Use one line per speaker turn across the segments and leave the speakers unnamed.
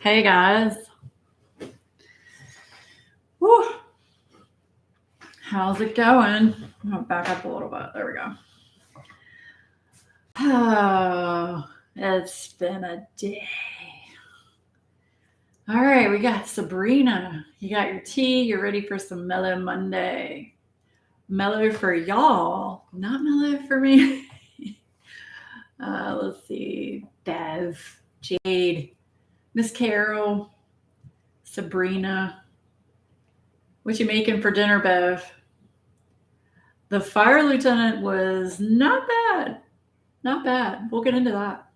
Hey guys. Woo. How's it going? I'm gonna back up a little bit. There we go. Oh, it's been a day. All right, we got Sabrina. You got your tea. You're ready for some Mellow Monday. Mellow for y'all, not mellow for me. Let's see. Bev, Jade, Miss Carol, Sabrina. What you making for dinner, Bev? The fire lieutenant was not bad. Not bad. We'll get into that.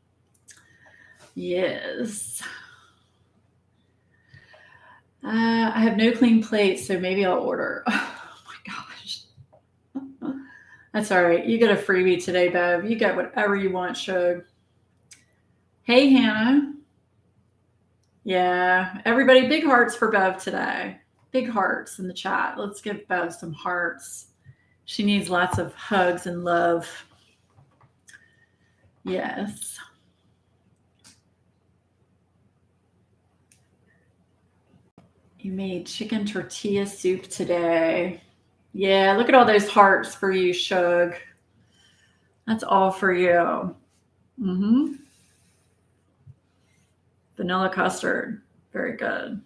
Yes. I have no clean plates, so maybe I'll order. Oh my gosh. That's all right. You get a freebie today, Bev. You get whatever you want, Shug. Hey, Hannah. Yeah, everybody, big hearts for Bev today. Big hearts in the chat. Let's give Bev some hearts. She needs lots of hugs and love. Yes. You made chicken tortilla soup today. Yeah, look at all those hearts for you, Shug. That's all for you. Mm-hmm. Vanilla custard. Very good.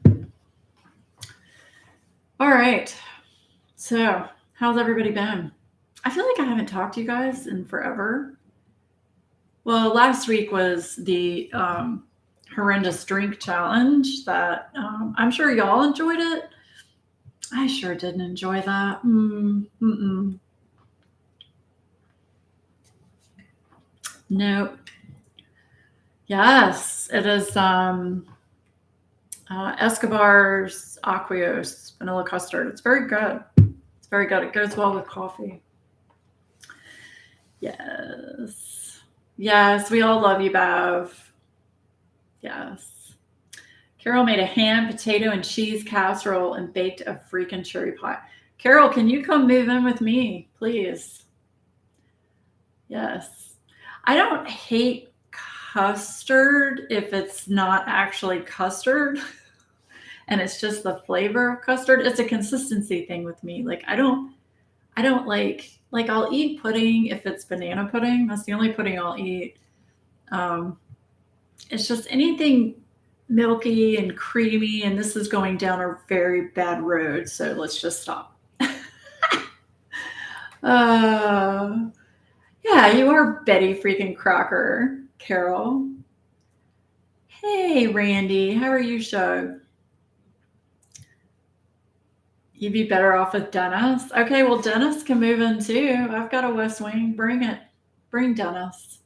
All right. So, how's everybody been? I feel like I haven't talked to you guys in forever. Well, last week was the horrendous drink challenge that I'm sure y'all enjoyed it. I sure didn't enjoy that. Nope. Yes, it is Escobar's Aqueous vanilla custard. It's very good. It's very good. It goes well with coffee. Yes. Yes, we all love you, Bev. Yes. Carol made a ham, potato, and cheese casserole and baked a freaking cherry pie. Carol, can you come move in with me, please? Yes. I don't hate custard if it's not actually custard and it's just the flavor of custard. It's a consistency thing with me. Like I don't like I'll eat pudding if it's banana pudding. That's the only pudding I'll eat. It's just anything milky and creamy, and this is going down a very bad road, so let's just stop. Yeah, you are Betty freaking Crocker, Carol. Hey, Randy, how are you, Shug? You'd be better off with Dennis. Okay, well, Dennis can move in too. I've got a West Wing. Bring it. Bring Dennis.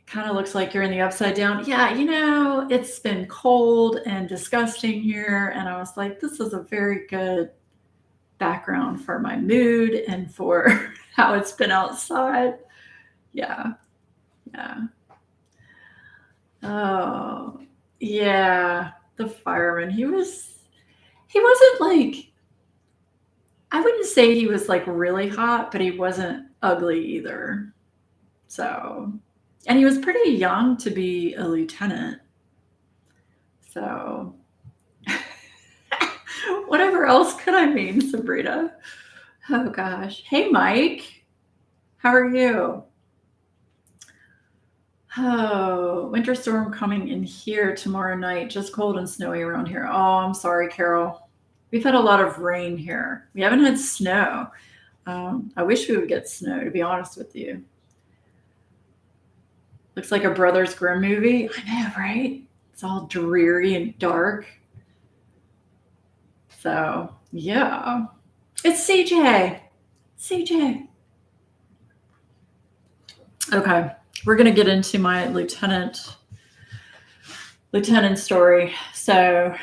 Kind of looks like you're in the upside down. Yeah, it's been cold and disgusting here. And I was like, this is a very good background for my mood and for how it's been outside. Yeah. Oh, yeah. The fireman. He wasn't like, I wouldn't say he was like really hot, but he wasn't ugly either. So, and he was pretty young to be a lieutenant. So, whatever else could I mean, Sabrina? Oh gosh. Hey, Mike. How are you? Oh, winter storm coming in here tomorrow night. Just cold and snowy around here. Oh, I'm sorry, Carol. We've had a lot of rain here. We haven't had snow. I wish we would get snow, to be honest with you. Looks like a Brothers Grimm movie. I know, right? It's all dreary and dark. So, yeah. It's CJ. CJ. Okay. We're going to get into my lieutenant story. So,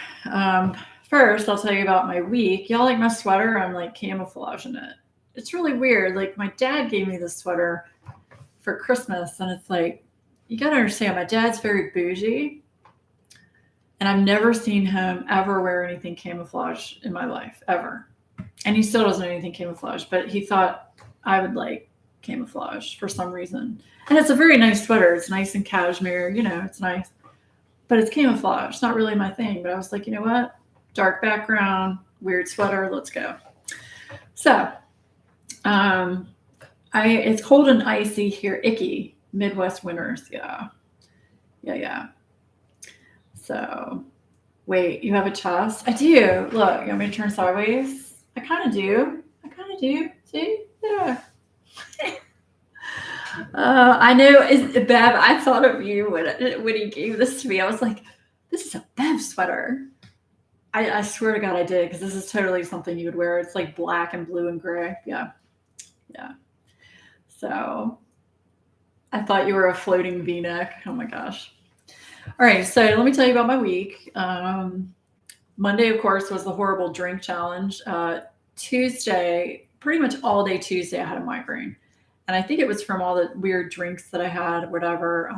first, I'll tell you about my week. Y'all like my sweater? I'm like camouflaging it. It's really weird. Like, my dad gave me this sweater for Christmas, and it's like, you got to understand, my dad's very bougie, and I've never seen him ever wear anything camouflage in my life, ever. And he still doesn't know anything camouflage, but he thought I would like camouflage for some reason. And it's a very nice sweater. It's nice and cashmere, it's nice. but it's camouflage. It's not really my thing. But I was like, you know what? Dark background, weird sweater. Let's go. So, it's cold and icy here. Icky. Midwest winters. Yeah. So, wait, you have a chest? I do. Look, you want me to turn sideways? I kind of do. See? Yeah. I know, Bev. I thought of you when he gave this to me. I was like, this is a Bev sweater. I swear to God I did, because this is totally something you would wear. It's like black and blue and gray. Yeah. So I thought you were a floating V-neck. Oh my gosh. All right, so let me tell you about my week. Monday, of course, was the horrible drink challenge. Tuesday, pretty much all day Tuesday, I had a migraine. And I think it was from all the weird drinks that I had, whatever.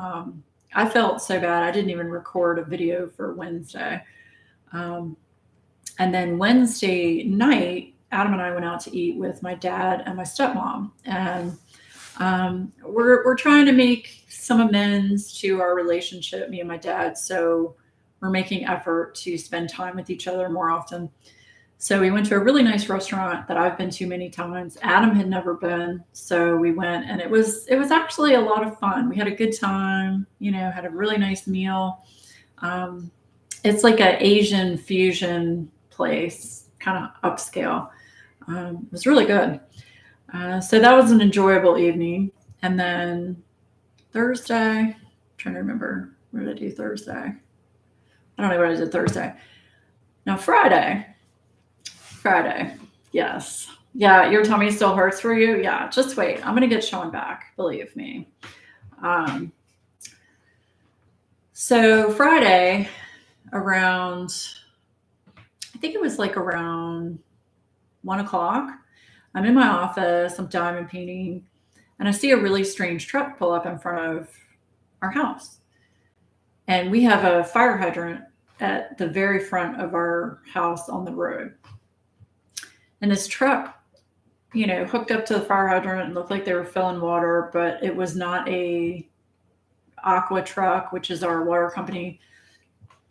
I felt so bad. I didn't even record a video for Wednesday. And then Wednesday night, Adam and I went out to eat with my dad and my stepmom. And we're trying to make some amends to our relationship, me and my dad. So we're making effort to spend time with each other more often. So we went to a really nice restaurant that I've been to many times. Adam had never been. So we went, and it was actually a lot of fun. We had a good time, had a really nice meal. It's like an Asian fusion place, kind of upscale. It was really good. So that was an enjoyable evening. And then Thursday, I'm trying to remember, what did I do Thursday? I don't know what I did Thursday. Now Friday, yes. Yeah, your tummy still hurts for you? Yeah, just wait. I'm going to get Sean back, believe me. So Friday, around, I think it was like around 1 o'clock, I'm in my office, I'm diamond painting, and I see a really strange truck pull up in front of our house. And we have a fire hydrant at the very front of our house on the road. And this truck, hooked up to the fire hydrant and looked like they were filling water, but it was not a Aqua truck, which is our water company,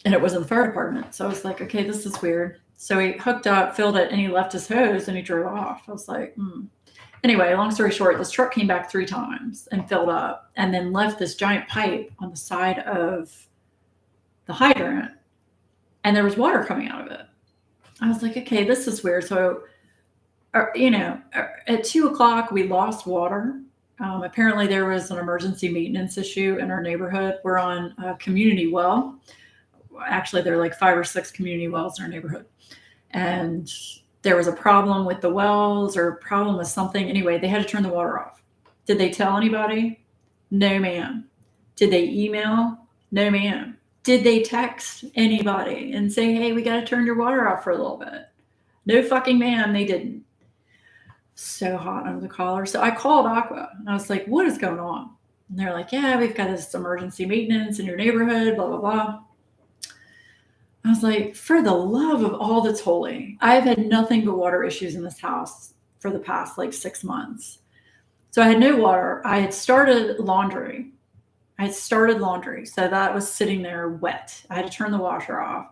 and it wasn't the fire department. So I was like, okay, this is weird. So he hooked up, filled it, and he left his hose and he drove off. I was like, Anyway, long story short, this truck came back 3 times and filled up and then left this giant pipe on the side of the hydrant, and there was water coming out of it. I was like, okay, this is weird. So, at 2 o'clock, we lost water. Apparently there was an emergency maintenance issue in our neighborhood. We're on a community well. Actually, there are like 5 or 6 community wells in our neighborhood. And there was a problem with the wells, or a problem with something. Anyway, they had to turn the water off. Did they tell anybody? No, ma'am. Did they email? No, ma'am. Did they text anybody and say, hey, we got to turn your water off for a little bit? No fucking ma'am, they didn't. So hot under the collar. So I called Aqua and I was like, what is going on? And they're like, yeah, we've got this emergency maintenance in your neighborhood, blah, blah, blah. I was like, for the love of all that's holy, I've had nothing but water issues in this house for the past 6 months. So I had no water. I had started laundry. So that was sitting there wet. I had to turn the washer off.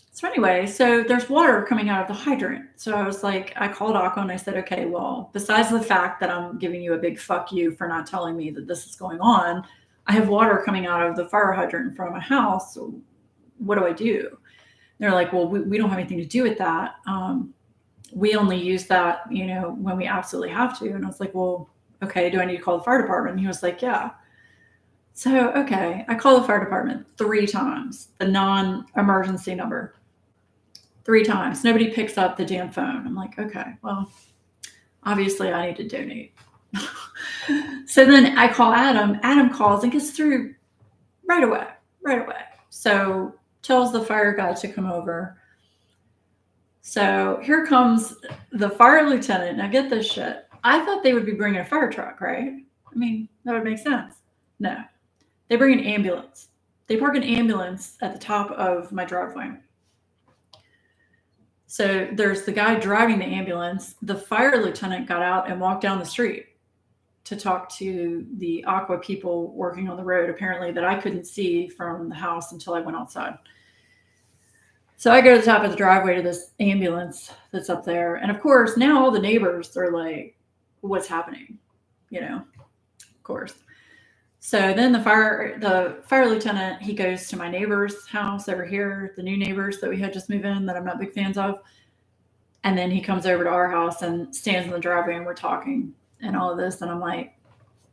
So anyway, so there's water coming out of the hydrant. So I was like, I called Aqua and I said, okay, well, besides the fact that I'm giving you a big fuck you for not telling me that this is going on, I have water coming out of the fire hydrant in front of my house. So what do I do? They're like, well, we don't have anything to do with that. We only use that, when we absolutely have to. And I was like, well, okay, do I need to call the fire department? And he was like, yeah. So, okay, I called the fire department 3 times, the non-emergency number. 3 times. Nobody picks up the damn phone. I'm like, okay, well, obviously I need to donate. So then I call Adam. Adam calls and gets through right away. So tells the fire guy to come over. So here comes the fire lieutenant. Now get this shit. I thought they would be bringing a fire truck, right? I mean, that would make sense. No. They bring an ambulance. They park an ambulance at the top of my driveway. So there's the guy driving the ambulance. The fire lieutenant got out and walked down the street to talk to the Aqua people working on the road, apparently, that I couldn't see from the house until I went outside. So I go to the top of the driveway to this ambulance that's up there. And of course, now all the neighbors are like, what's happening? Of course. So then the fire lieutenant, he goes to my neighbor's house over here, the new neighbors that we had just moved in that I'm not big fans of. And then he comes over to our house and stands in the driveway and we're talking and all of this. And I'm like,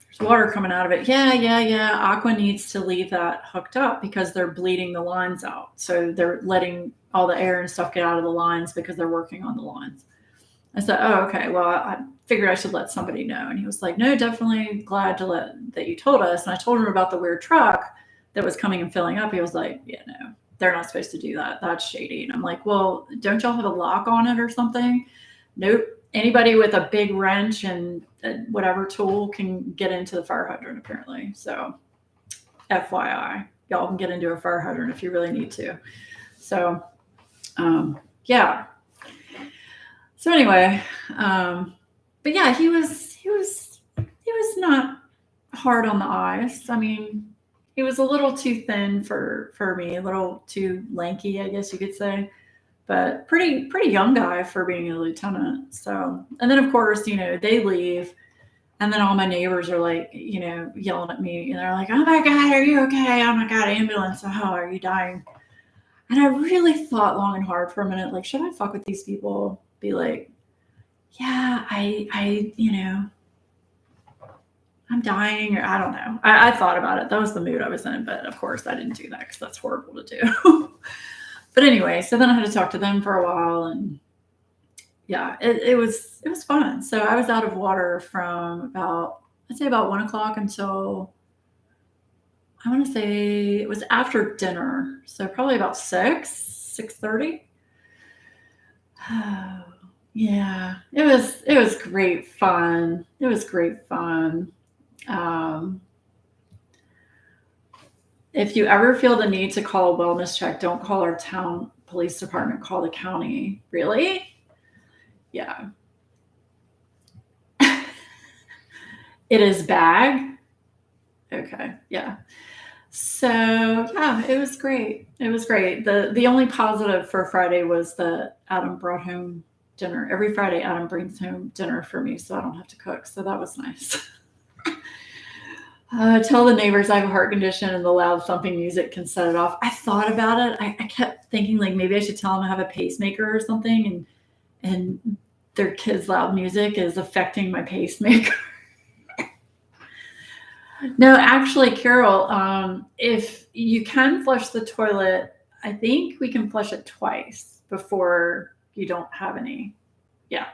there's water coming out of it. Yeah. Aqua needs to leave that hooked up because they're bleeding the lines out. So they're letting all the air and stuff get out of the lines because they're working on the lines. I said, oh, okay. Well, I figured I should let somebody know. And he was like, no, definitely glad that you told us. And I told him about the weird truck that was coming and filling up. He was like, yeah, no, they're not supposed to do that. That's shady. And I'm like, well, don't y'all have a lock on it or something? Nope. Anybody with a big wrench and whatever tool can get into the fire hydrant, apparently. So FYI, y'all can get into a fire hydrant if you really need to. So, yeah. So anyway, but yeah, he was not hard on the eyes. I mean, he was a little too thin for me, a little too lanky, I guess you could say. But pretty young guy for being a lieutenant. So, and then of course, they leave, and then all my neighbors are like, yelling at me, and they're like, "Oh my God, are you okay? Oh my God, ambulance! Oh, are you dying?" And I really thought long and hard for a minute, like, should I fuck with these people? Be like, yeah, I'm dying, or I don't know. I thought about it. That was the mood I was in, but of course I didn't do that because that's horrible to do. But anyway, so then I had to talk to them for a while, and yeah, it was fun. So I was out of water from about 1 o'clock until, I want to say it was after dinner. So probably about 6:30. Oh, yeah, it was great fun. It was great fun. If you ever feel the need to call a wellness check, don't call our town police department, call the county. Really? Yeah. It is bag. Okay. Yeah. So yeah, it was great. It was great. The only positive for Friday was that Adam brought home dinner. Every Friday, Adam brings home dinner for me, so I don't have to cook. So that was nice. Tell the neighbors I have a heart condition and the loud thumping music can set it off. I thought about it. I kept thinking like maybe I should tell them I have a pacemaker or something, and their kids' loud music is affecting my pacemaker. No, actually, Carol, if you can flush the toilet, I think we can flush it twice before you don't have any. Yeah.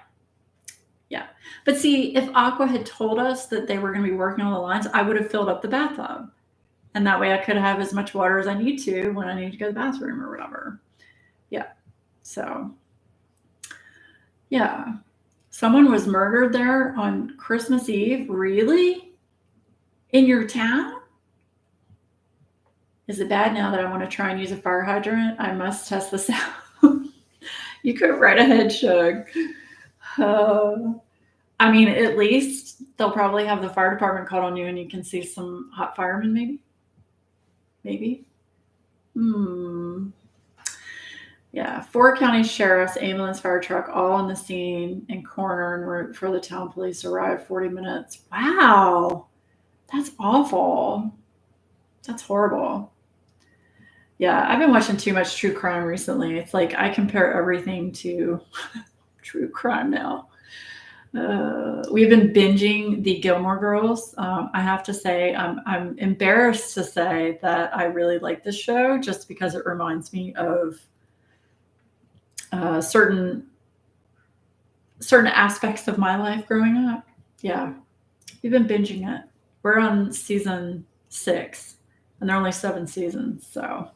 Yeah. But see, if Aqua had told us that they were going to be working on the lines, I would have filled up the bathtub. And that way I could have as much water as I need to when I need to go to the bathroom or whatever. Yeah. So, yeah. Someone was murdered there on Christmas Eve. Really? In your town? Is it bad now that I want to try and use a fire hydrant? I must test this out. You go right ahead, Shug. I mean, at least they'll probably have the fire department called on you and you can see some hot firemen, maybe. Yeah, 4 county sheriffs, ambulance, fire truck, all on the scene and coroner en route for the town police arrived 40 minutes. Wow, that's awful. That's horrible. Yeah, I've been watching too much true crime recently. It's like I compare everything to true crime now. We've been binging the Gilmore Girls. I have to say, I'm embarrassed to say that I really like this show just because it reminds me of certain aspects of my life growing up. Yeah, we've been binging it. We're on season 6, and there are only 7 seasons. So,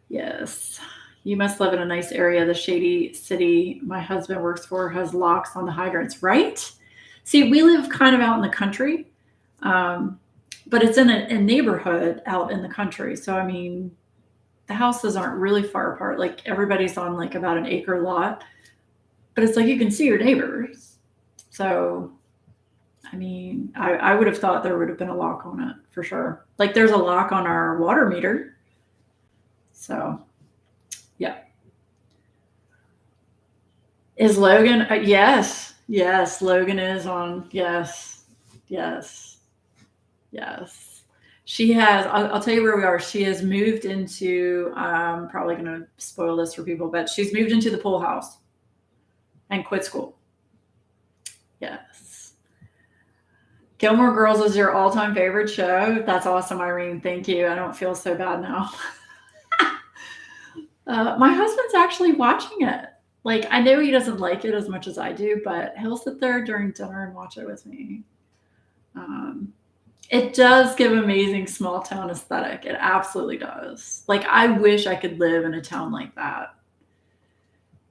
yes. You must live in a nice area. The shady city my husband works for has locks on the hydrants, right? See, we live kind of out in the country, but it's in a neighborhood out in the country. So, I mean, the houses aren't really far apart. Like everybody's on like about an acre lot, but it's like you can see your neighbors. So, I mean, I would have thought there would have been a lock on it for sure. Like there's a lock on our water meter. So, yeah. Is Logan? Yes. Yes. Logan is on. Yes. Yes. Yes. She has, I'll tell you where we are. She has moved into, probably going to spoil this for people, but she's moved into the pool house and quit school. Yes. Gilmore Girls is your all-time favorite show. That's awesome, Irene. Thank you. I don't feel so bad now. My husband's actually watching it. Like, I know he doesn't like it as much as I do, but he'll sit there during dinner and watch it with me. It does give amazing small town aesthetic. It absolutely does. Like, I wish I could live in a town like that.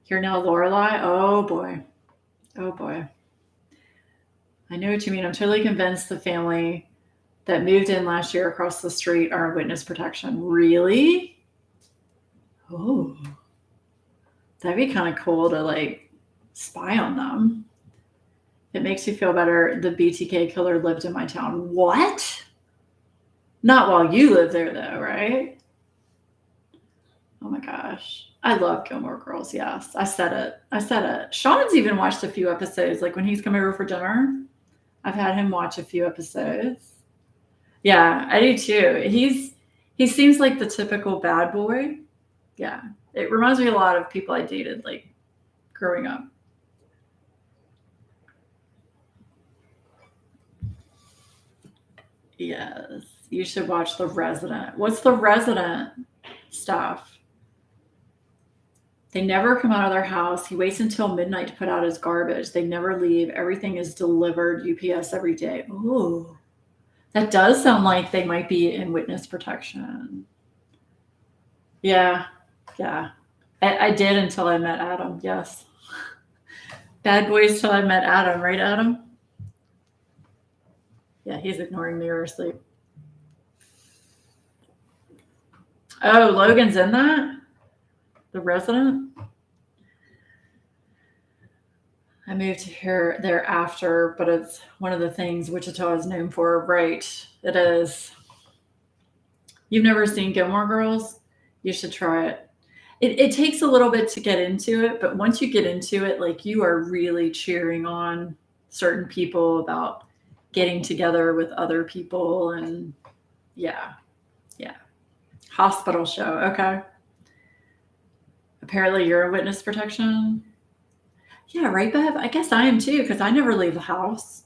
You're now Lorelai? Oh, boy. Oh, boy. I know what you mean. I'm totally convinced the family that moved in last year across the street are in witness protection. Really? Oh. That'd be kind of cool to, like, spy on them. It makes you feel better. The BTK killer lived in my town. What? Not while you live there, though, right? Oh, my gosh. I love Gilmore Girls, yes. I said it. Sean's even watched a few episodes. Like, when he's come over for dinner, I've had him watch a few episodes. Yeah, I do, too. He seems like the typical bad boy. Yeah. It reminds me a lot of people I dated, like, growing up. Yes. You should watch The Resident. What's The Resident stuff? They never come out of their house. He waits until midnight to put out his garbage. They never leave. Everything is delivered UPS every day. Ooh. That does sound like they might be in witness protection. Yeah. Yeah. I did until I met Adam. Yes. Bad boys till I met Adam. Right, Adam? Yeah, he's ignoring me or asleep. Oh, Logan's in that? The Resident? I moved here thereafter, but it's one of the things Wichita is known for. Right. It is. You've never seen Gilmore Girls? You should try it. It takes a little bit to get into it, but once you get into it, like you are really cheering on certain people about getting together with other people and yeah. Hospital show. Okay. Apparently you're in witness protection. Yeah, right, Bev? I guess I am too, because I never leave the house.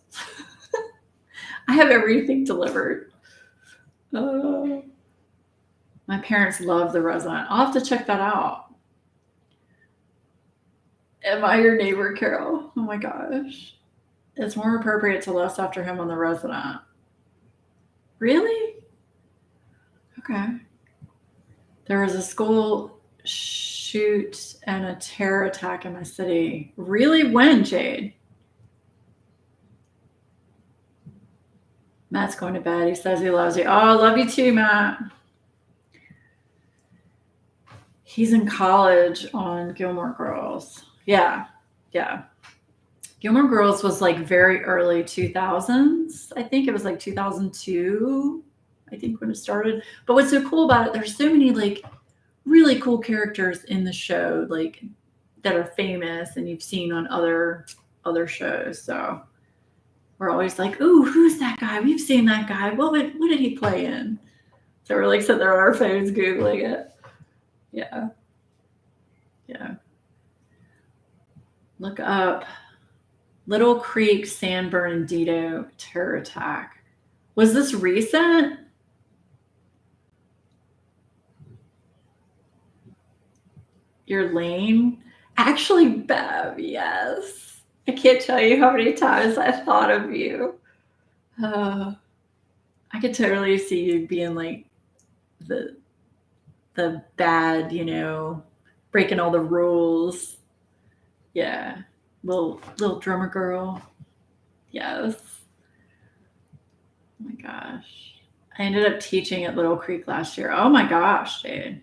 I have everything delivered. My parents love The Resident. I'll have to check that out. Am I your neighbor, Carol? Oh my gosh. It's more appropriate to lust after him on The Resident. Really? Okay. There was a school shoot and a terror attack in my city. Really? When, Jade? Matt's going to bed. He says he loves you. Oh, I love you too, Matt. He's in college on Gilmore Girls. Yeah. Gilmore Girls was like very early 2000s. I think it was like 2002, I think, when it started. But what's so cool about it, there's so many like really cool characters in the show, like that are famous and you've seen on other shows. So we're always like, ooh, who's that guy? We've seen that guy. What did he play in? So we're like sitting there on our phones Googling it. Yeah. Look up Little Creek, San Bernardino terror attack. Was this recent? You're lame. Actually, Bev, yes. I can't tell you how many times I thought of you. I could totally see you being like the bad, breaking all the rules. Yeah. Little drummer girl. Yes. Oh my gosh. I ended up teaching at Little Creek last year. Oh my gosh, dude.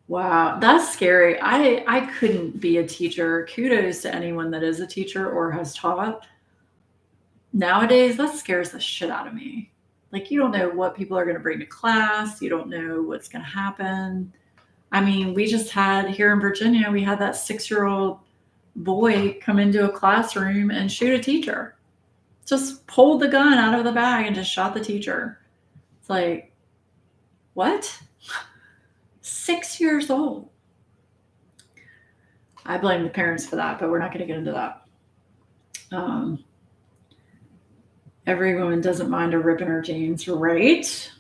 Wow, that's scary. I couldn't be a teacher. Kudos to anyone that is a teacher or has taught. Nowadays, that scares the shit out of me. Like, you don't know what people are going to bring to class. You don't know what's going to happen. I mean, we just had here in Virginia, we had that 6-year-old boy come into a classroom and shoot a teacher. Just pulled the gun out of the bag and just shot the teacher. It's like, what? 6 years old. I blame the parents for that, but we're not going to get into that. Every woman doesn't mind a rip in her jeans, right?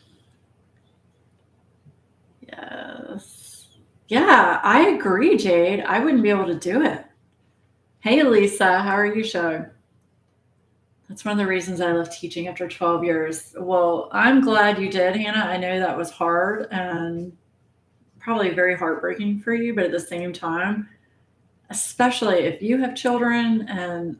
Yes. Yeah, I agree, Jade. I wouldn't be able to do it. Hey, Lisa, how are you, Shug? That's one of the reasons I left teaching after 12 years. Well, I'm glad you did, Hannah. I know that was hard and probably very heartbreaking for you, but at the same time, especially if you have children and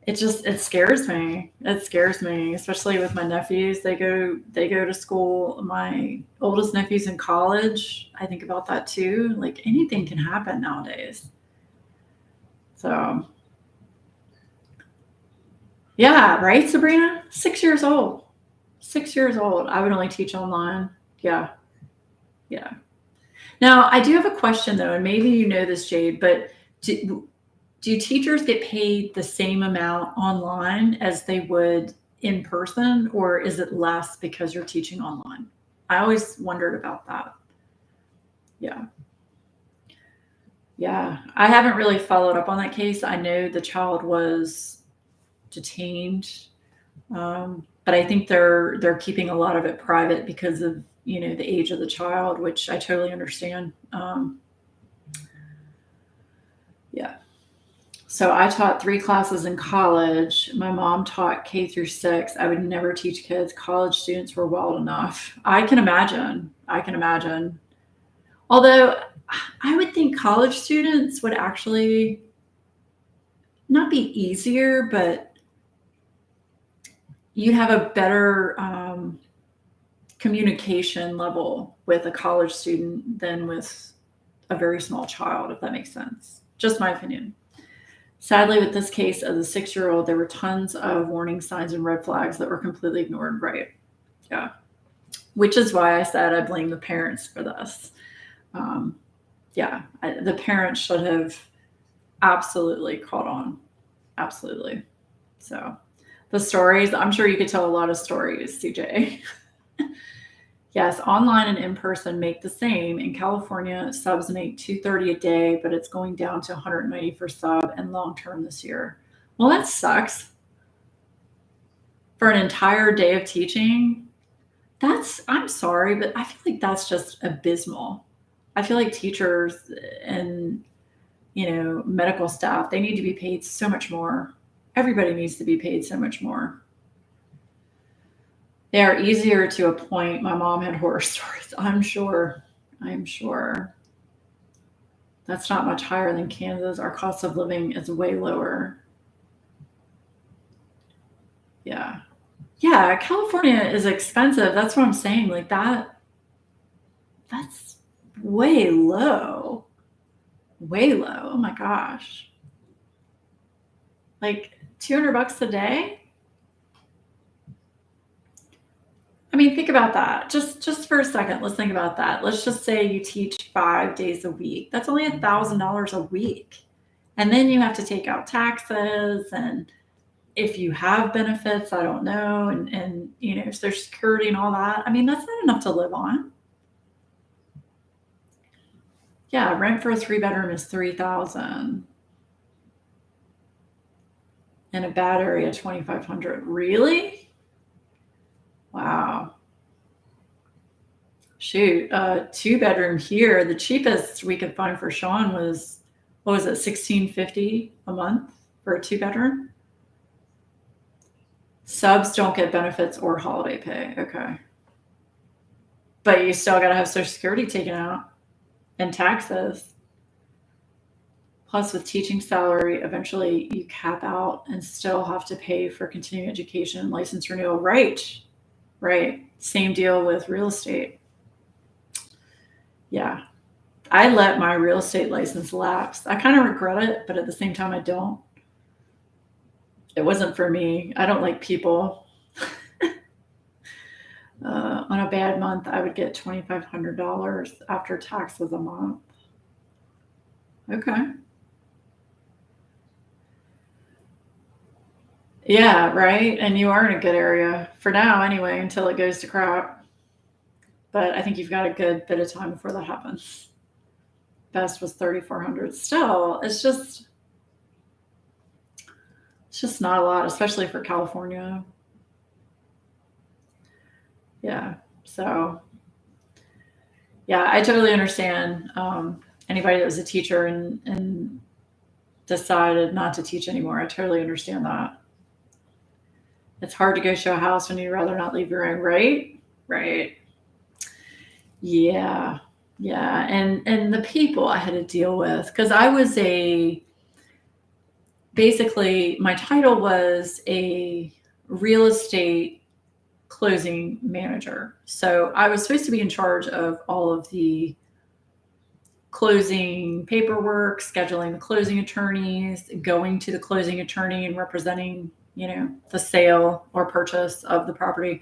it scares me. It scares me, especially with my nephews. They go to school. My oldest nephew's in college. I think about that too. Like, anything can happen nowadays. So yeah, right, Sabrina? 6 years old. 6 years old. I would only teach online. Yeah. Yeah. Now, I do have a question though, and maybe you know this, Jade, but do teachers get paid the same amount online as they would in person, or is it less because you're teaching online? I always wondered about that. Yeah. Yeah. I haven't really followed up on that case. I know the child was detained, but I think they're keeping a lot of it private because of the age of the child, which I totally understand. Yeah. So I taught 3 classes in college. My mom taught K through 6. I would never teach kids. College students were wild enough. I can imagine. I can imagine. Although I would think college students would actually not be easier, but you'd have a better communication level with a college student than with a very small child, if that makes sense. Just my opinion. Sadly, with this case of the 6-year-old, there were tons of warning signs and red flags that were completely ignored. Right. Yeah. Which is why I said I blame the parents for this. The parents should have absolutely caught on. Absolutely. So the stories, I'm sure you could tell a lot of stories, CJ. Yes, online and in person make the same. In California, subs make $230 a day, but it's going down to $190 for sub and long term this year. Well, that sucks. For an entire day of teaching, I'm sorry, but I feel like that's just abysmal. I feel like teachers and medical staff, they need to be paid so much more. Everybody needs to be paid so much more. They are easier to appoint. My mom had horror stories. I'm sure. That's not much higher than Kansas. Our cost of living is way lower. Yeah. Yeah, California is expensive. That's what I'm saying. Like that's way low. Way low. Oh my gosh. Like $200 a day? I mean, think about that. Just for a second, let's think about that. Let's just say you teach 5 days a week. That's only $1,000 a week. And then you have to take out taxes, and if you have benefits, I don't know, and Social Security and all that. I mean, that's not enough to live on. Yeah, rent for a 3-bedroom is $3,000. In a bad area, $2,500. Really? Wow. Shoot, 2-bedroom here. The cheapest we could find for Sean was, what was it, $1,650 a month for a 2-bedroom? Subs don't get benefits or holiday pay. Okay. But you still got to have Social Security taken out and taxes. Plus, with teaching salary, eventually you cap out and still have to pay for continuing education and license renewal. Right. Same deal with real estate. Yeah. I let my real estate license lapse. I kind of regret it, but at the same time, I don't. it wasn't for me. I don't like people. On a bad month, I would get $2,500 after taxes a month. Okay. Yeah, right. And you are in a good area for now, anyway, until it goes to crap. But I think you've got a good bit of time before that happens. Best was 3,400. Still, it's just not a lot, especially for California. Yeah. So, yeah, I totally understand. Anybody that was a teacher and decided not to teach anymore, I totally understand that. It's hard to go show a house when you'd rather not leave your own, right? Right. Yeah. Yeah. And the people I had to deal with, because I was basically my title was a real estate closing manager. So I was supposed to be in charge of all of the closing paperwork, scheduling the closing attorneys, going to the closing attorney and representing, the sale or purchase of the property.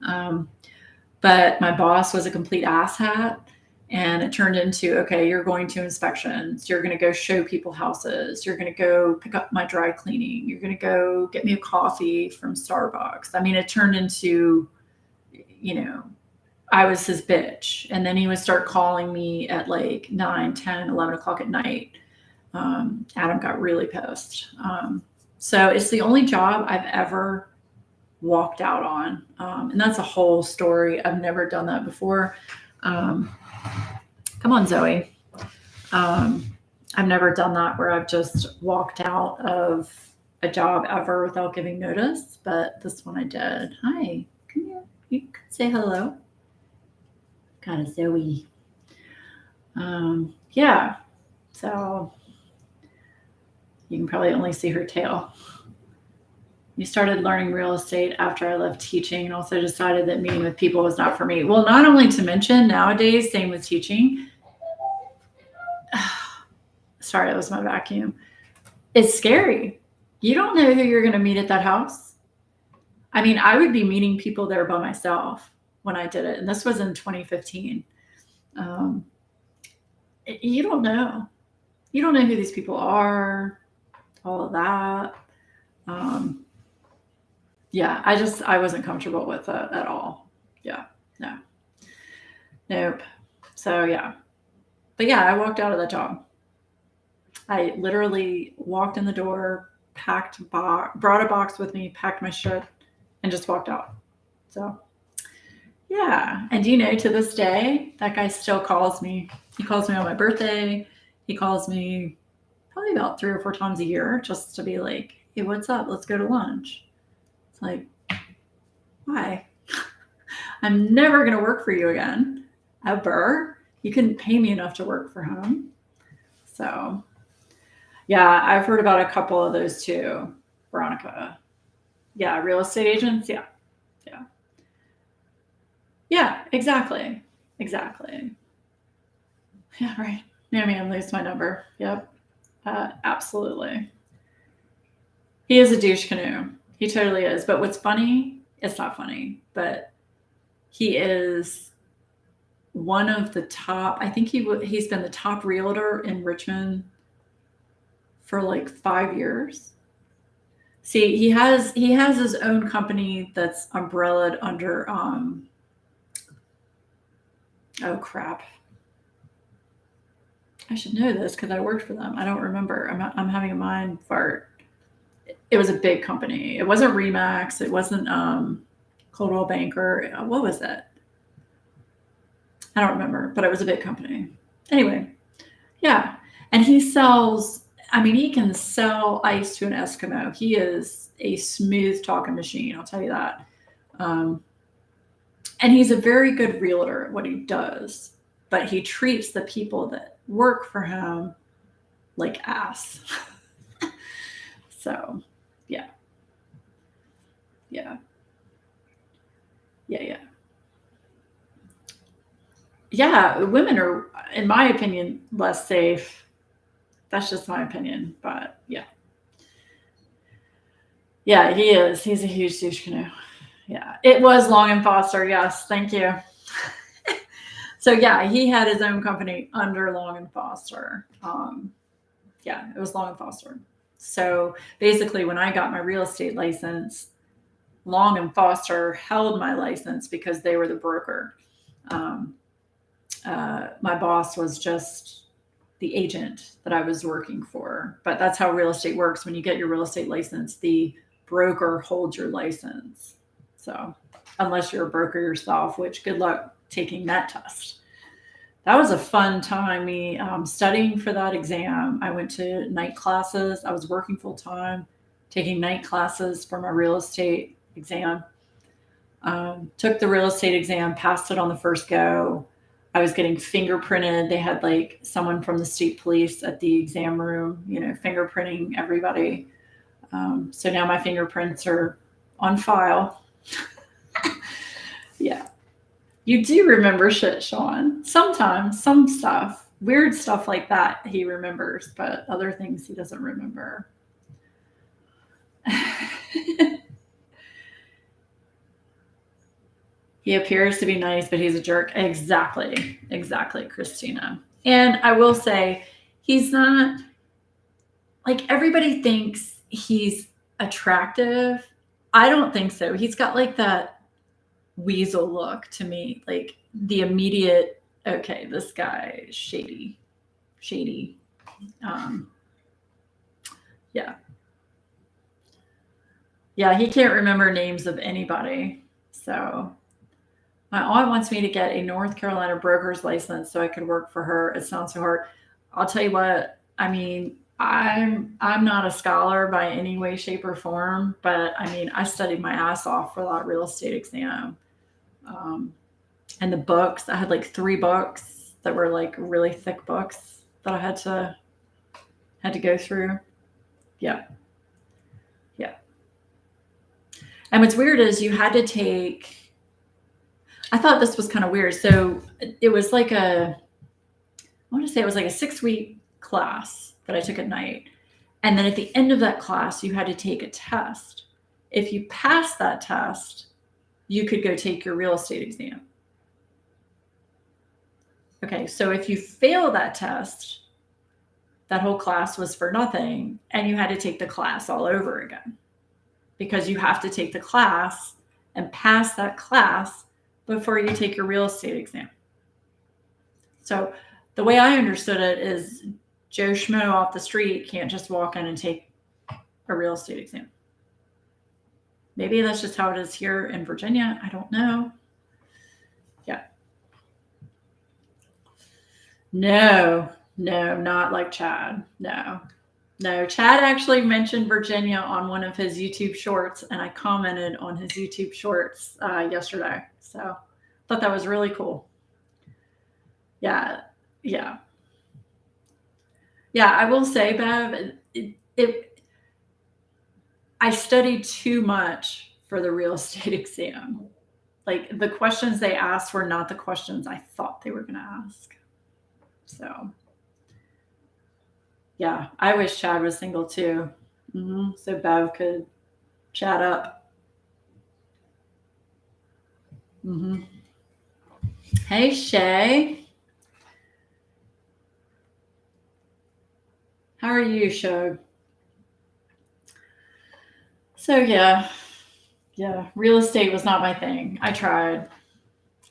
But my boss was a complete asshat. And it turned into, okay, you're going to inspections. You're going to go show people houses. You're going to go pick up my dry cleaning. You're going to go get me a coffee from Starbucks. I mean, it turned into, I was his bitch. And then he would start calling me at like 9, 10, 11 o'clock at night. Adam got really pissed. So it's the only job I've ever walked out on. And that's a whole story. I've never done that before. Come on, Zoe. I've never done that where I've just walked out of a job ever without giving notice, but this one I did. Hi, come here. You can say hello. Got a Zoe. Yeah, so you can probably only see her tail. You started learning real estate after I left teaching and also decided that meeting with people was not for me. Well, not only to mention nowadays, same with teaching. Sorry, that was my vacuum. It's scary. You don't know who you're going to meet at that house. I mean, I would be meeting people there by myself when I did it. And this was in 2015. You don't know. You don't know who these people are, all of that. Yeah, I wasn't comfortable with it at all. Yeah, no. Nope. So, yeah. But yeah, I walked out of that job. I literally walked in the door, brought a box with me, packed my shit, and just walked out. So, yeah. And to this day, that guy still calls me. He calls me on my birthday. He calls me probably about 3 or 4 times a year just to be like, hey, what's up? Let's go to lunch. It's like, why? I'm never going to work for you again, ever. You couldn't pay me enough to work for him. So, yeah, I've heard about a couple of those too, Veronica. Yeah, real estate agents. Yeah. Yeah. Yeah, exactly. Exactly. Yeah, right. Yeah, man, lose my number. Yep. Absolutely. He is a douche canoe. He totally is. But what's funny, it's not funny, but he is one of the top, I think he's been the top realtor in Richmond for like 5 years. See, he has his own company that's umbrellaed under oh crap. I should know this because I worked for them. I don't remember. I'm having a mind fart. It was a big company. It wasn't Remax. It wasn't Coldwell Banker. What was it? I don't remember, but it was a big company. Anyway, yeah. And he can sell ice to an Eskimo. He is a smooth talking machine, I'll tell you that. And he's a very good realtor at what he does, but he treats the people that work for him like ass. So, yeah. Yeah. Yeah, yeah. Yeah, women are, in my opinion, less safe. That's just my opinion, but yeah. Yeah, he is. He's a huge douche canoe. Yeah, it was Long and Foster. Yes, thank you. So yeah, he had his own company under Long and Foster. Yeah, it was Long and Foster. So basically, when I got my real estate license, Long and Foster held my license because they were the broker. Um, my boss was just the agent that I was working for. But that's how real estate works. When you get your real estate license, the broker holds your license. So unless you're a broker yourself, which good luck taking that test. That was a fun time, me studying for that exam. I went to night classes. I was working full time, taking night classes for my real estate exam. Took the real estate exam, passed it on the first go. I was getting fingerprinted. They had like someone from the state police at the exam room, fingerprinting everybody. So now my fingerprints are on file. Yeah. You do remember shit, Sean. Sometimes, some stuff, weird stuff like that he remembers, but other things he doesn't remember. He appears to be nice, but he's a jerk. Exactly, Christina. And I will say, he's not, like, everybody thinks he's attractive. I don't think so. He's got like that weasel look to me, like the immediate, okay, this guy is shady. Yeah, he can't remember names of anybody. So my aunt wants me to get a North Carolina broker's license so I could work for her. It sounds so hard. I'll tell you what, I mean, I'm not a scholar by any way, shape, or form, but I mean, I studied my ass off for that real estate exam. And the books, I had like 3 books that were like really thick books that I had to go through. Yeah. And what's weird is you had to take, I thought this was kind of weird. So it was like I want to say it was like a 6-week class that I took at night. And then at the end of that class, you had to take a test. If you passed that test, you could go take your real estate exam. Okay, so if you fail that test, that whole class was for nothing, and you had to take the class all over again, because you have to take the class and pass that class before you take your real estate exam. So the way I understood it is Joe Schmo off the street can't just walk in and take a real estate exam. Maybe that's just how it is here in Virginia. I don't know. Yeah. No, not like Chad. No, Chad actually mentioned Virginia on one of his YouTube shorts, and I commented on his YouTube shorts yesterday. So I thought that was really cool. Yeah. I will say, Bev, I studied too much for the real estate exam. Like, the questions they asked were not the questions I thought they were going to ask. So, yeah, I wish Chad was single too. So Bev could chat up. Hey, Shay. How are you, Shug? So, yeah, real estate was not my thing. I tried.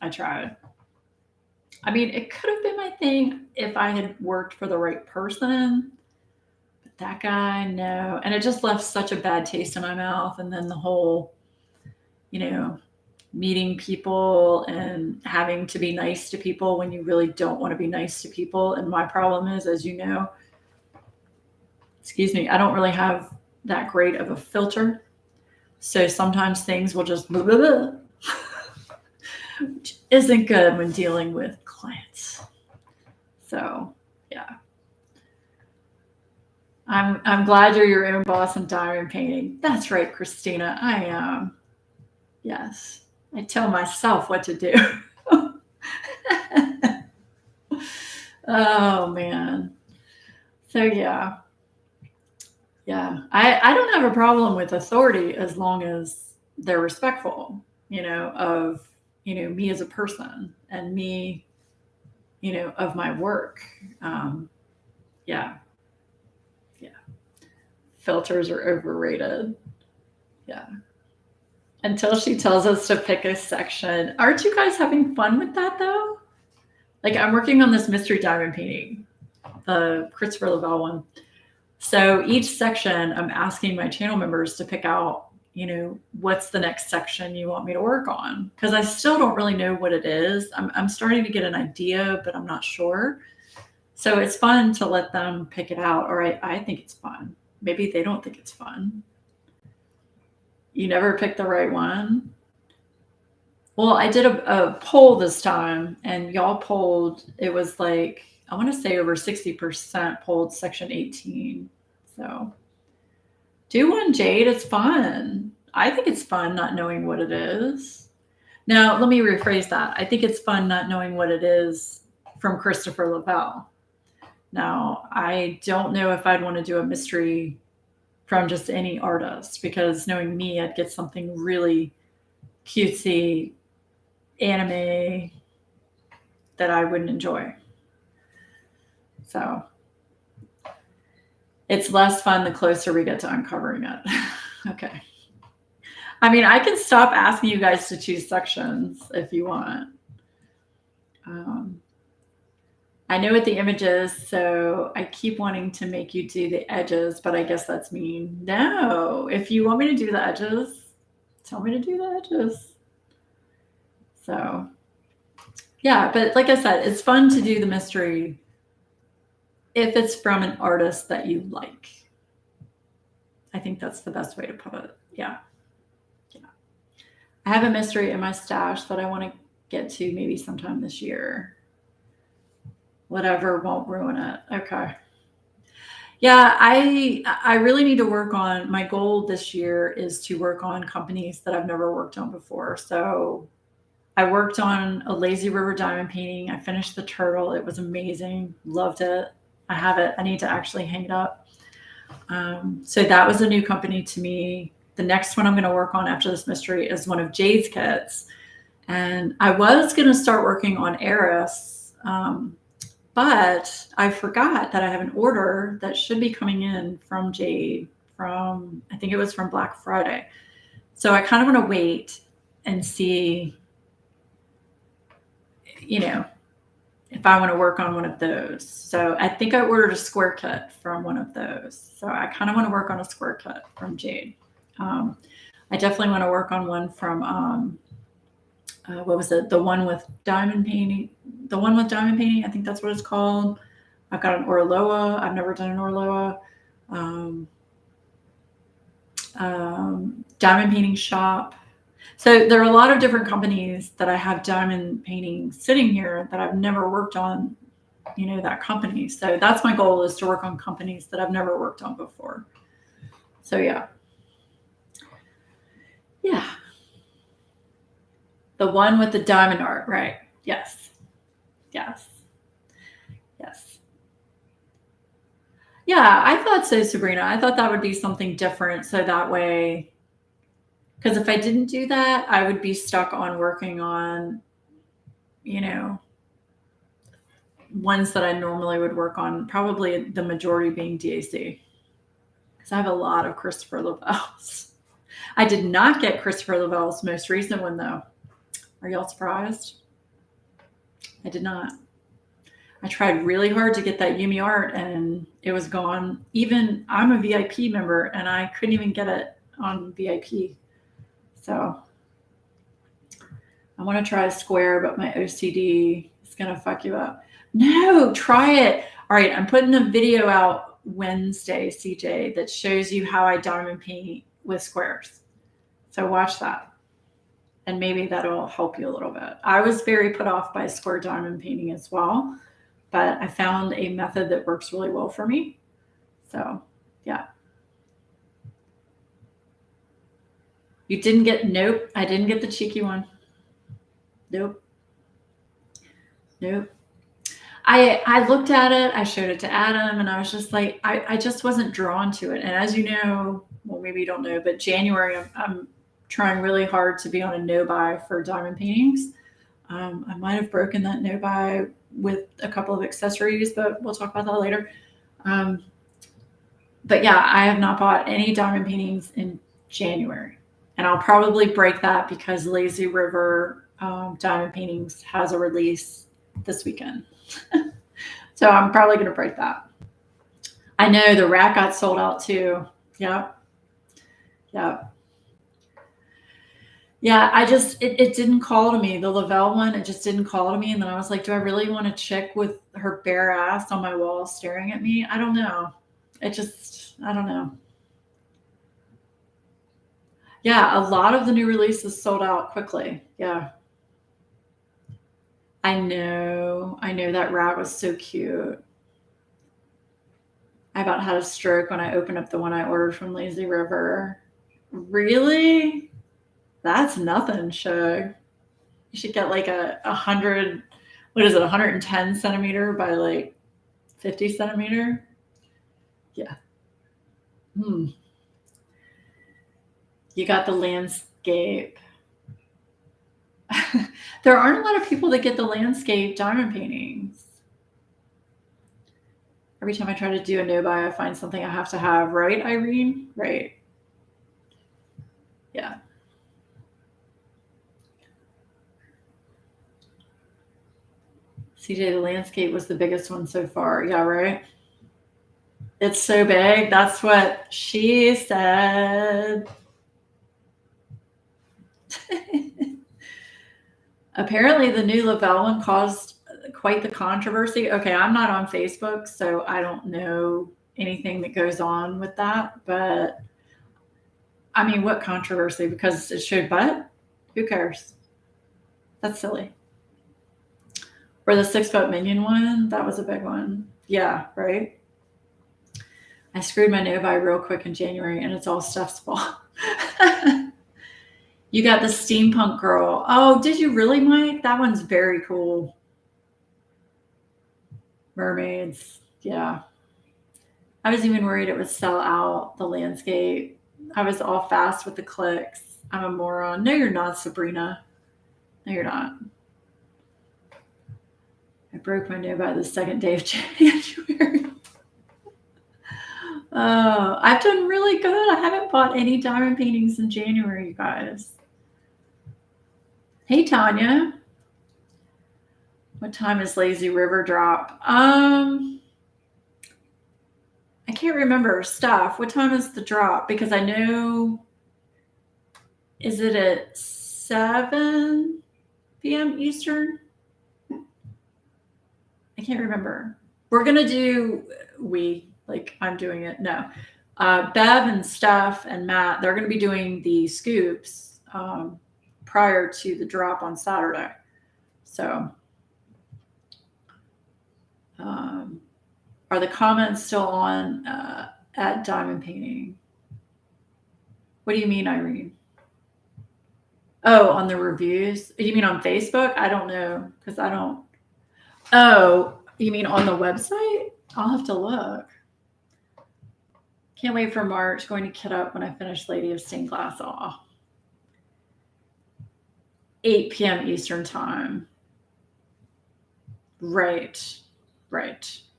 I mean, it could have been my thing if I had worked for the right person. But that guy, no. And it just left such a bad taste in my mouth. And then the whole, meeting people and having to be nice to people when you really don't want to be nice to people. And my problem is, as you know, I don't really have that great of a filter. So sometimes things will just blah, blah, blah, which isn't good when dealing with clients. So, yeah. I'm glad you're your own boss in diamond painting. That's right, Christina. I am. Yes. I tell myself what to do. Oh, man. So, yeah. Yeah. I don't have a problem with authority as long as they're respectful, of, me as a person and me, of my work. Um, yeah. Yeah. Filters are overrated. Yeah. Until she tells us to pick a section. Aren't you guys having fun with that though? Like I'm working on this mystery diamond painting, the Christopher Lavelle one. So each section, I'm asking my channel members to pick out, what's the next section you want me to work on? Because I still don't really know what it is. I'm starting to get an idea, but I'm not sure. So it's fun to let them pick it out, or I think it's fun. Maybe they don't think it's fun. You never pick the right one. Well, I did a poll this time, and y'all polled. It was like, I want to say over 60% polled section 18. So do one, Jade. It's fun. I think it's fun not knowing what it is. Now, let me rephrase that. I think it's fun not knowing what it is from Christopher Lavelle. Now, I don't know if I'd want to do a mystery from just any artist, because knowing me, I'd get something really cutesy, anime that I wouldn't enjoy. So it's less fun the closer we get to uncovering it. Okay. I mean, I can stop asking you guys to choose sections if you want. I know what the image is, so I keep wanting to make you do the edges, but I guess that's mean. No, if you want me to do the edges, tell me to do the edges. So, yeah, but like I said, it's fun to do the mystery if it's from an artist that you like. I think that's the best way to put it. Yeah. I have a mystery in my stash that I want to get to maybe sometime this year. Whatever won't ruin it. Okay. Yeah, I really need to work on, my goal this year is to work on companies that I've never worked on before. So I worked on a lazy river diamond painting. I finished the turtle. It was amazing. Loved it. I have it. I need to actually hang it up. So that was a new company to me. The next one I'm going to work on after this mystery is one of Jade's kits. And I was going to start working on Eris, but I forgot that I have an order that should be coming in from Jade from, I think it was from Black Friday. So I kind of want to wait and see, if I want to work on one of those. So I think I ordered a square kit from one of those. So I kind of want to work on a square kit from Jade. I definitely want to work on one from, what was it? The one with diamond painting. I think that's what it's called. I've got an Orloa. I've never done an Orloa. Diamond painting shop. So there are a lot of different companies that I have diamond painting sitting here that I've never worked on, that company. So that's my goal, is to work on companies that I've never worked on before. So yeah. Yeah. The one with the diamond art, right? Yes. Yes. Yes. Yeah, I thought so, Sabrina. I thought that would be something different. So that way, because if I didn't do that, I would be stuck on working on, ones that I normally would work on, probably the majority being DAC. Because I have a lot of Christopher Lavelle's. I did not get Christopher Lavelle's most recent one, though. Are y'all surprised? I did not. I tried really hard to get that Yumi art, and it was gone. Even I'm a VIP member, and I couldn't even get it on VIP. So I want to try a square, but my OCD is going to fuck you up. No, try it. All right, I'm putting a video out Wednesday, CJ, that shows you how I diamond paint with squares. So watch that. And maybe that'll help you a little bit. I was very put off by square diamond painting as well, but I found a method that works really well for me. So, yeah. You didn't get, nope, I didn't get the cheeky one. Nope. I looked at it, I showed it to Adam, and I was just like, I just wasn't drawn to it. And as you know, well, maybe you don't know, but January, I'm trying really hard to be on a no buy for diamond paintings. I might have broken that no buy with a couple of accessories, but we'll talk about that later. But yeah, I have not bought any diamond paintings in January. And I'll probably break that because Lazy River Diamond Paintings has a release this weekend. So I'm probably going to break that. I know the rack got sold out too. Yep. Yep. Yeah, it didn't call to me. The Lavelle one, it just didn't call to me. And then I was like, do I really want a chick with her bare ass on my wall staring at me? I don't know. I don't know. Yeah, a lot of the new releases sold out quickly. Yeah. I know that rat was so cute. I about had a stroke when I opened up the one I ordered from Lazy River. Really? That's nothing, Shug. You should get like a 100, what is it, 110 centimeter by like 50 centimeter? Yeah. You got the landscape. There aren't a lot of people that get the landscape diamond paintings. Every time I try to do a no buy, I find something I have to have. Right, Irene? Right. Yeah. CJ, the landscape was the biggest one so far. Yeah, right? It's so big. That's what she said. Apparently, the new Lavelle one caused quite the controversy. Okay, I'm not on Facebook, so I don't know anything that goes on with that. But I mean, what controversy? Because it showed butt? Who cares? That's silly. Or the 6 foot minion one, that was a big one. Yeah, right? I screwed my no buy real quick in January, and it's all Steph's fault. You got the steampunk girl. Oh, did you really, Mike? That one's very cool. Mermaids. Yeah. I was even worried it would sell out the landscape. I was all fast with the clicks. I'm a moron. No, you're not, Sabrina. No, you're not. I broke my no by the second day of January. Oh, I've done really good. I haven't bought any diamond paintings in January, you guys. Hey, Tanya. What time is Lazy River drop? I can't remember. Stuff. What time is the drop? Because I know, is it at 7 p.m. Eastern? I can't remember. We're going to do, I'm doing it. No. Bev and Steph and Matt, they're going to be doing the scoops prior to the drop on Saturday. So, are the comments still on at Diamond Painting? What do you mean, Irene? Oh, on the reviews? You mean on Facebook? I don't know, because I don't. Oh, you mean on the website? I'll have to look. Can't wait for March. Going to kit up when I finish Lady of Stained Glass off. 8 p.m. Eastern time. Right. Went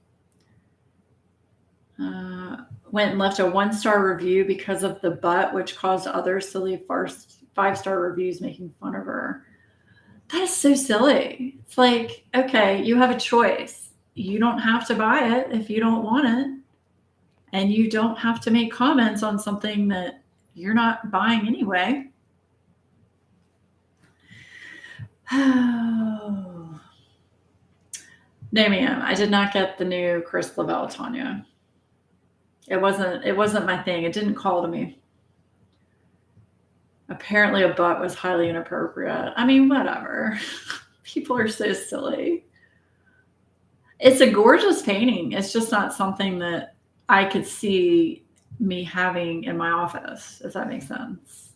and left a 1-star review because of the butt, which caused others to leave 5-star reviews making fun of her. That is so silly. It's like, okay, you have a choice. You don't have to buy it if you don't want it. And you don't have to make comments on something that you're not buying anyway. Oh. No, ma'am. I did not get the new Chris Lavelle, Tanya. It wasn't my thing. It didn't call to me. Apparently a butt was highly inappropriate. I mean, whatever. People are so silly. It's a gorgeous painting. It's just not something that I could see me having in my office, if that makes sense.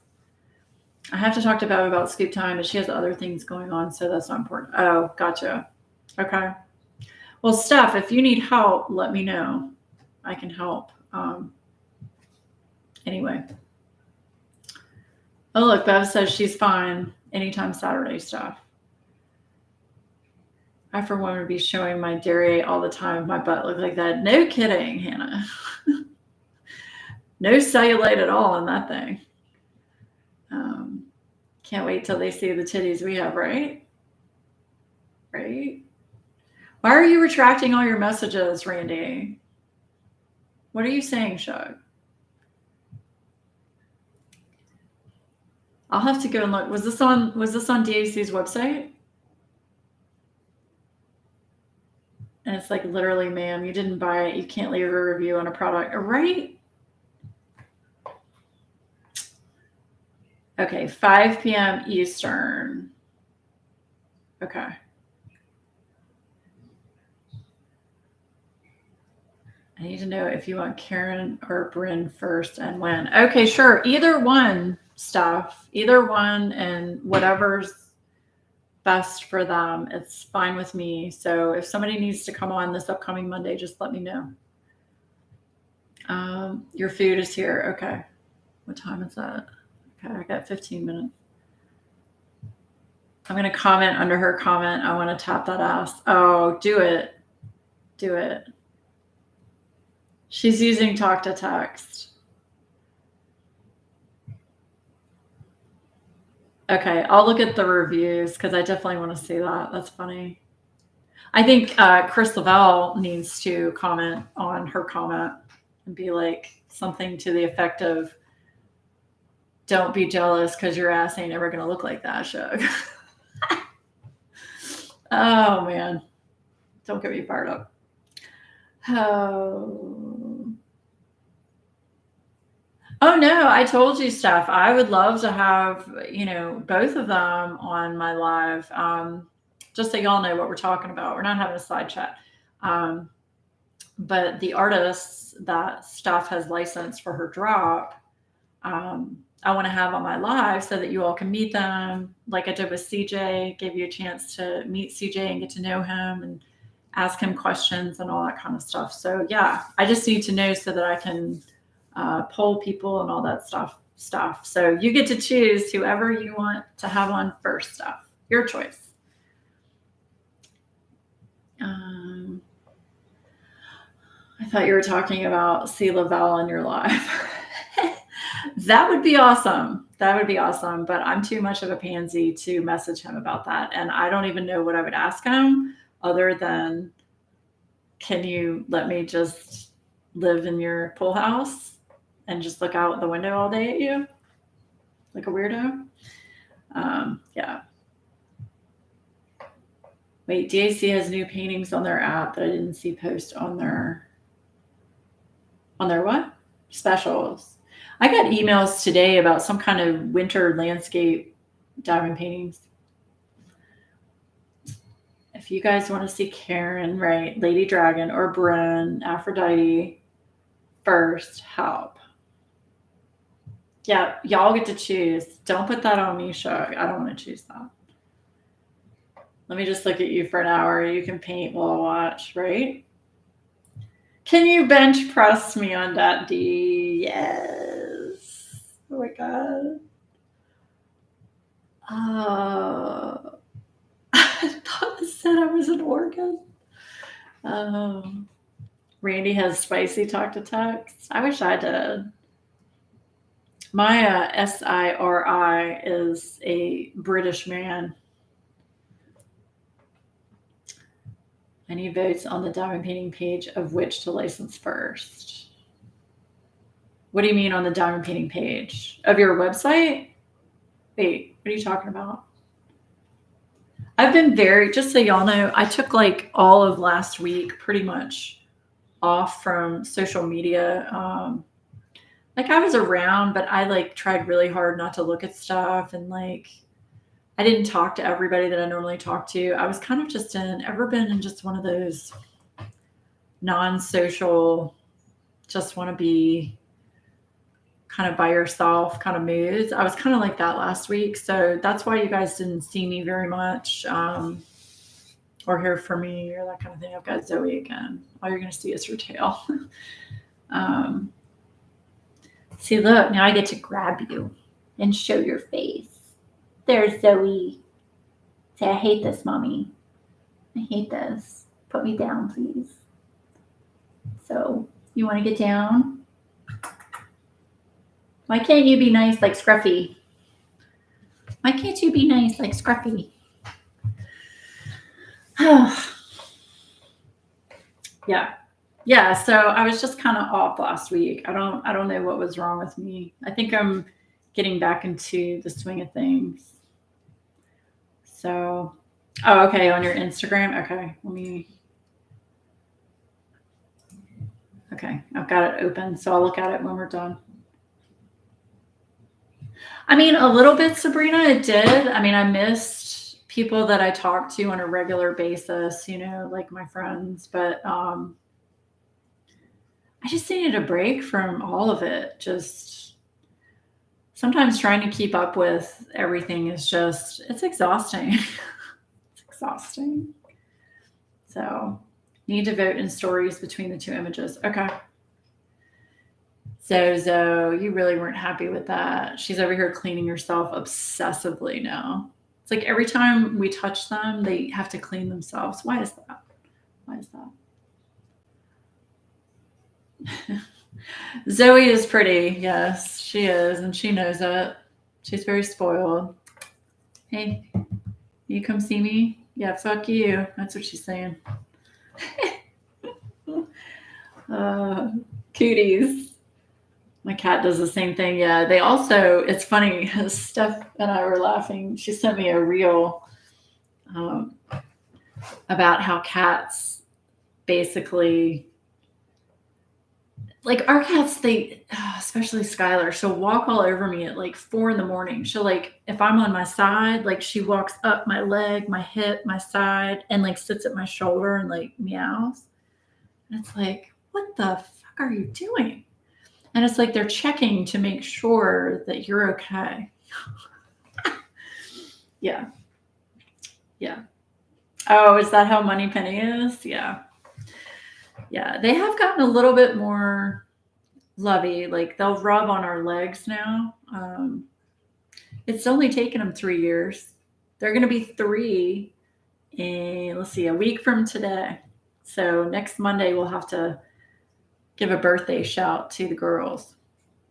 I have to talk to Bev about scoop time, but she has other things going on, so that's not important. Oh, gotcha. Okay. Well, Steph, if you need help, let me know. I can help. Anyway. Oh, look, Bev says she's fine anytime Saturday stuff. I, for one, would be showing my dairy all the time if my butt looked like that. No kidding, Hannah. No cellulite at all in that thing. Can't wait till they see the titties we have, right? Right? Why are you retracting all your messages, Randy? What are you saying, Shug? I'll have to go and look. Was this on DAC's website? And it's like, literally, ma'am, you didn't buy it. You can't leave a review on a product, right? Okay, 5 p.m. Eastern. Okay. I need to know if you want Karen or Bryn first and when. Okay, sure. Either one, Steph. Either one, and whatever's best for them. It's fine with me. So if somebody needs to come on this upcoming Monday, just let me know. Your food is here. Okay. What time is that? Okay, I got 15 minutes. I'm going to comment under her comment. I want to tap that ass. Oh, do it. Do it. She's using talk to text. Okay, I'll look at the reviews because I definitely want to see that. That's funny. I think Chris Lavelle needs to comment on her comment and be like something to the effect of, don't be jealous because your ass ain't ever going to look like that, Shug. Oh, man. Don't get me fired up. Oh no, I told you, Steph. I would love to have, both of them on my live. Just so y'all know what we're talking about. We're not having a side chat. But the artists that Steph has licensed for her drop, I want to have on my live so that you all can meet them. Like I did with CJ, gave you a chance to meet CJ and get to know him and ask him questions and all that kind of stuff. So yeah, I just need to know so that I can poll people and all that stuff. So you get to choose whoever you want to have on first, stuff. Your choice. I thought you were talking about C. Lavelle in your live. That would be awesome. That would be awesome. But I'm too much of a pansy to message him about that. And I don't even know what I would ask him other than, can you let me just live in your pool house and just look out the window all day at you like a weirdo? Yeah. Wait, DAC has new paintings on their app that I didn't see post on their what? Specials. I got emails today about some kind of winter landscape diamond paintings. If you guys want to see Karen, right, Lady Dragon, or Bryn, Aphrodite first, help. Yeah, y'all get to choose. Don't put that on me, Shug. I don't want to choose that. Let me just look at you for an hour. You can paint while I watch, right? Can you bench press me on that D? Yes. Oh my God. I thought it said I was an organ. Randy has spicy talk to text. I wish I did. My SIRI is a British man. I need votes on the diamond painting page of which to license first. What do you mean on the diamond painting page? Of your website? Wait, what are you talking about? I've been just so y'all know, I took like all of last week pretty much off from social media. Like I was around, but I like tried really hard not to look at stuff, and like I didn't talk to everybody that I normally talk to. I was kind of just been in just one of those non-social, just want to be kind of by yourself kind of moods. I was kind of like that last week. So that's why you guys didn't see me very much, or or here for me or that kind of thing. I've got Zoe again. All you're going to see is her tail. See, look, now I get to grab you and show your face. There's Zoe. Say, I hate this, Mommy. I hate this. Put me down, please. So, you want to get down? Why can't you be nice like Scruffy? Why can't you be nice like Scruffy? Yeah, so I was just kind of off last week. I don't know what was wrong with me. I think I'm getting back into the swing of things. So, oh, okay, on your Instagram. Okay, okay, I've got it open, so I'll look at it when we're done. I mean, a little bit, Sabrina, it did. I mean, I missed people that I talk to on a regular basis, like my friends, but I just needed a break from all of it. Just sometimes trying to keep up with everything is it's exhausting. It's exhausting. So, need to vote in stories between the two images. Okay. So you really weren't happy with that. She's over here cleaning herself obsessively now. It's like every time we touch them, they have to clean themselves. Why is that? Zoe is pretty. Yes, she is. And she knows it. She's very spoiled. Hey, you come see me? Yeah, fuck you. That's what she's saying. Cooties. My cat does the same thing. Yeah, they also, it's funny, Steph and I were laughing. She sent me a reel about how cats basically, like our cats, they, especially Skylar, she'll walk all over me at like 4 a.m. She'll if I'm on my side, she walks up my leg, my hip, my side, and sits at my shoulder and meows. And it's like, what the fuck are you doing? And it's like they're checking to make sure that you're okay. Yeah. Oh, is that how Moneypenny is? Yeah. They have gotten a little bit more lovey. They'll rub on our legs now. It's only taken them 3 years. They're going to be 3 in, a week from today. So next Monday, we'll have to give a birthday shout to the girls.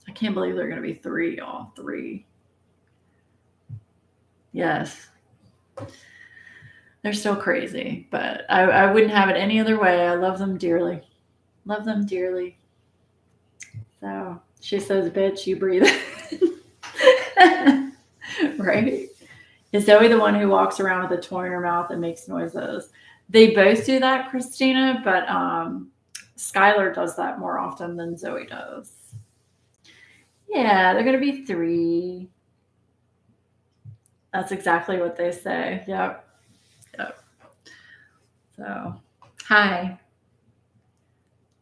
I can't believe they're going to be 3, all 3. Yes. They're still crazy, but I wouldn't have it any other way. I love them dearly. So she says, bitch, you breathe. Right? Is Zoe the one who walks around with a toy in her mouth and makes noises? They both do that, Christina, but Skylar does that more often than Zoe does. Yeah, they're going to be 3. That's exactly what they say. Yep. So, hi.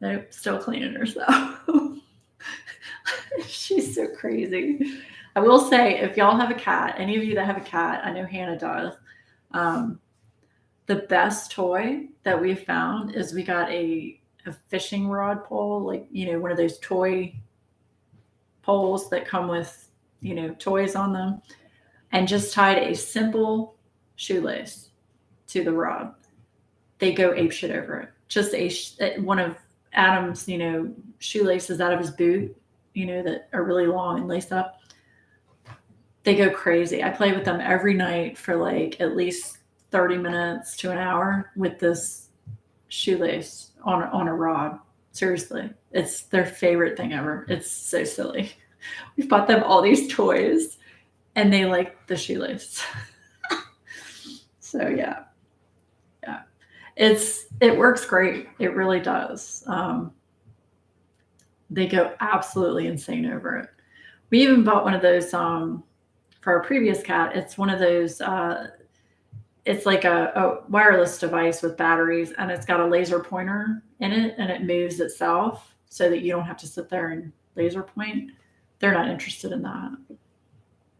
Nope, still cleaning herself. She's so crazy. I will say, if y'all have a cat, any of you that have a cat, I know Hannah does, the best toy that we've found is we got a fishing rod pole, one of those toy poles that come with, toys on them, and just tied a simple shoelace to the rod. They go apeshit over it. Just one of Adam's, shoelaces out of his boot, that are really long and laced up. They go crazy. I play with them every night for at least 30 minutes to an hour with this shoelace on a rod. Seriously, it's their favorite thing ever. It's so silly. We've bought them all these toys and they like the shoelace. So yeah. It works great. It really does. They go absolutely insane over it. We even bought one of those for our previous cat. It's one of those, it's like a wireless device with batteries, and it's got a laser pointer in it, and it moves itself so that you don't have to sit there and laser point. They're not interested in that.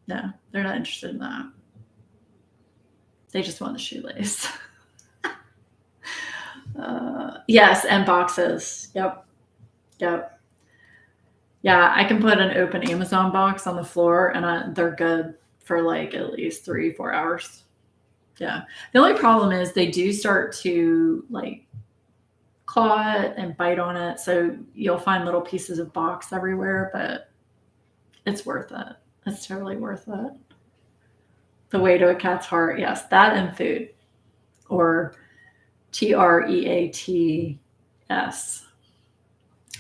No, they're not interested in that. They just want the shoelace. Yes, and boxes. Yep. Yep. Yeah, I can put an open Amazon box on the floor and they're good for like at least 3, 4 hours. Yeah. The only problem is they do start to like claw it and bite on it. So you'll find little pieces of box everywhere, but it's worth it. It's totally worth it. The way to a cat's heart. Yes, that and food, or TREATS.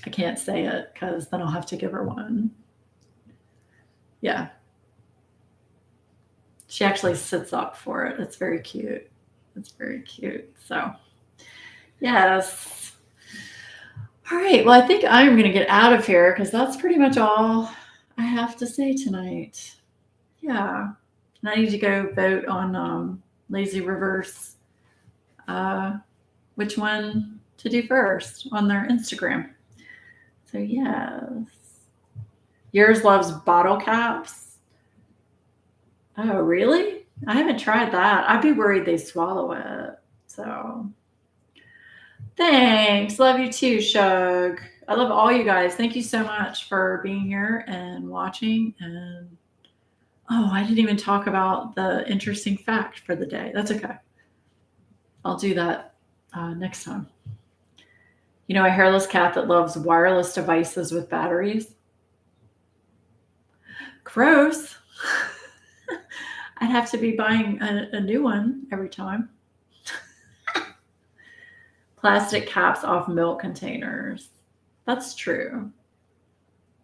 I can't say it because then I'll have to give her one. Yeah. She actually sits up for it. It's very cute. It's very cute. So, yes. All right. Well, I think I'm going to get out of here because that's pretty much all I have to say tonight. Yeah. And I need to go vote on Lazy River's which one to do first on their Instagram. So, yes. Yours loves bottle caps. Oh, really? I haven't tried that. I'd be worried they swallow it. So, thanks. Love you too, Shug. I love all you guys. Thank you so much for being here and watching. And oh, I didn't even talk about the interesting fact for the day. That's okay. I'll do that next time. You know, a hairless cat that loves wireless devices with batteries. Gross. I'd have to be buying a new one every time. Plastic caps off milk containers. That's true.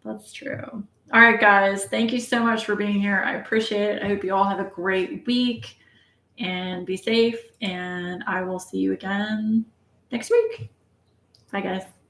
That's true. All right, guys. Thank you so much for being here. I appreciate it. I hope you all have a great week and be safe. And I will see you again next week. Bye, guys.